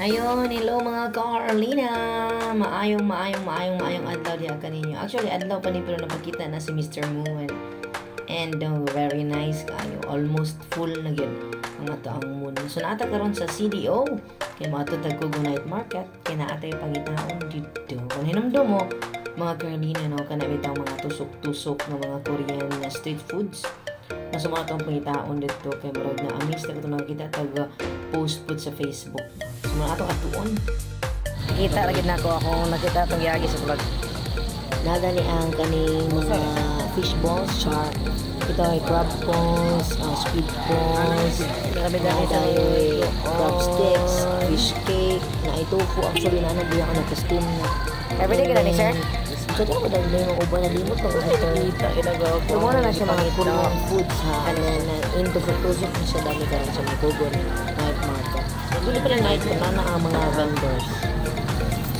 Ayun, hello mga Carlina! Maayong adlaw diha kaninyo. Actually, adlaw pa ni pero napakita na si Mr. Moon. And very nice kayo. Almost full na gyud ang ataang moon. So naata karon sa CDO kay maato tagkugo night market kay naatay pangitaon dito. Kung hinumdum mo mga Carlina no kana bitaw mga tusok-tusok ng mga Korean na street foods. Na sumatong pangitaon dito kay murag na amis na ito nakita taga post put sa Facebook. So mga atong atuon. Nakita lagi na ako nakita itong yagi sa vlog. Nagani ang kaning mga fish balls, shark. Ito ay crab balls, squid balls. Kami tayo crab sticks, fish cake, na ito po actually na nabili ako nagka-steam na. Everyday ka na ni sir? So, ito ba dahil may mga uba na limot ng kita ilagaw ko. Muna na siya mga Korean foods ha. And then, into tusok na siya dami ka rin sa mga Kogon night market. So, hindi pala night na na ang mga vendors.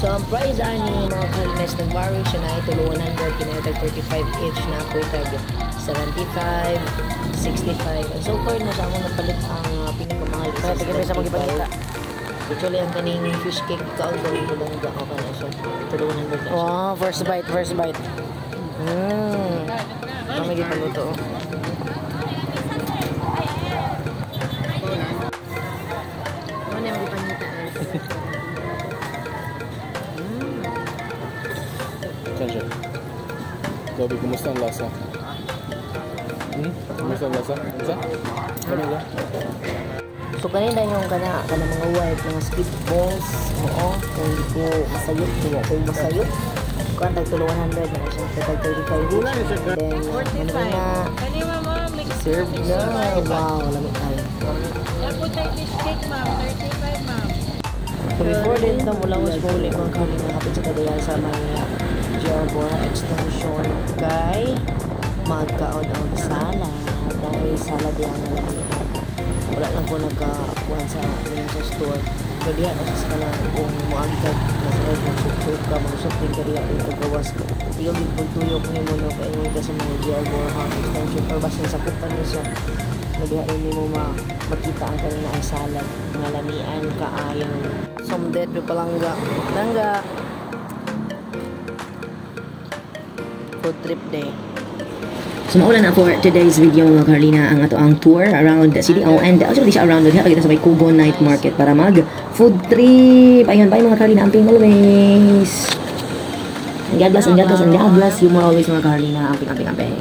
So, ang price ni mga Kalinas nag-vary siya na ito 100, kinayatag 35 each na ako itag 75, 65. And so far na sa among napalit ang pinakamahal isa sa magipalita. Actually, ang kaning fish cake kaon gawin mo lang ako na siya. Ito 100 na siya. Wow, first bite. Kami gipaluto. Ano yung gipanita? Kanjo. Gabi, kumusta ang lasa? Kumusta ang lasa? Isa? Ano ba? So, kanina yung mga white, mga squid balls. Oo, kung hindi ko masayot, kung masayot. Kung tag 100 na siya, tag 35 each. Then, ano na, serve na. Wow, lamig tayo. Tapos tayo fish cake, ma'am. 35, ma'am. So, before din ito, mula was bowling mga kami na kapit sa kadayan sa may Jarbora Extension kay magkaon ang salad. Dahil salad yan na lang. Wala lang ko nagkaakuan sa store. Pero diyan ako sa kanang kung muagi ka nasunod magsukot ka, magsukot ka diyan ito gawas ka. Iyong ipagtuyok ni mo no kaingon ka sa mga Jarbora Extension or basta sa kupan niya siya. Na diyan rin mo makita ang kanina ang salad. Mga lamian, kaayon. Somdet may palangga. Food trip day. So mauna na for today's video mga Carlina ang ato ang tour around the CDO and actually siya around diha kita sa may Kugon Night Market para mag food trip. Ayun, bye mga Carlina, amping always. God bless you more always mga Carlina, amping.